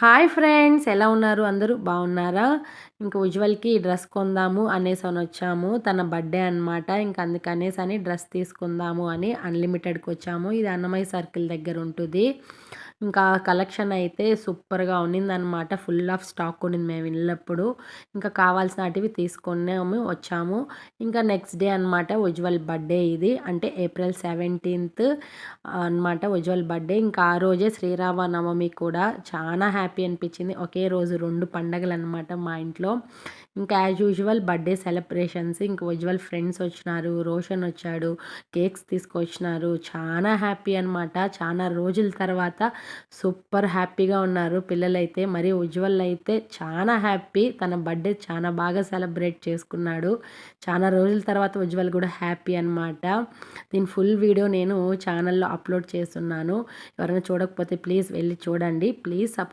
Hi friends, ఎలా ఉన్నారు? అందరూ బాగున్నారా? ఇంక ఉజ్వల్‌కి డ్రెస్ కొందాము అనేసనొచ్చాము. తన బర్త్‌డే అనమాట. ఇంక అందుకనేసని డ్రెస్ తీసుకుందాము అని అన్‌లిమిటెడ్‌కొచ్చాము. ఇది అన్నమయ్య సర్కిల్ దగ్గరుంటది. ఇంకా కలెక్షన్ అయితే సూపర్‌గా ఉన్నిందనమాట. ఫుల్ ఆఫ్ స్టాక్ ఉన్నింది మేము వెళ్ళినప్పుడు. ఇంకా కావాల్సినటివి తీసుకున్నాము, వచ్చాము. ఇంకా నెక్స్ట్ డే అనమాట ఉజ్వల్ బర్త్‌డే ఇది. అంటే ఏప్రిల్ 17థ్ అనమాట ఉజ్వల్ బర్త్‌డే. ఇంకా ఆ రోజే శ్రీరామనవమి కూడా. చాలా హ్యాపీ అనిపించింది. ఒకే రోజు 2 పండగలనమాట మా ఇంట్లో. ఇంకా యాజ్ యూజువల్ బర్త్‌డే సెలబ్రేషన్స్. ఇంక ఉజ్వల్ ఫ్రెండ్స్ వచ్చినారు, రోషన్ వచ్చాడు, కేక్స్ తీసుకొచ్చినారు. చాలా హ్యాపీ అనమాట. చాలా రోజుల తర్వాత సూపర్ హ్యాపీగా ఉన్నారు పిల్లలైతే. మరి ఉజ్వల్ అయితే చాలా హ్యాపీ. తన బర్త్‌డే చాలా బాగా సెలబ్రేట్ చేసుకున్నాడు. చాలా రోజుల తర్వాత ఉజ్వల్ కూడా హ్యాపీ అనమాట. దీని ఫుల్ వీడియో నేను ఛానల్‌లో అప్లోడ్ చేస్తున్నాను. ఎవరైనా చూడకపోతే ప్లీజ్ వెళ్ళి చూడండి. ప్లీజ్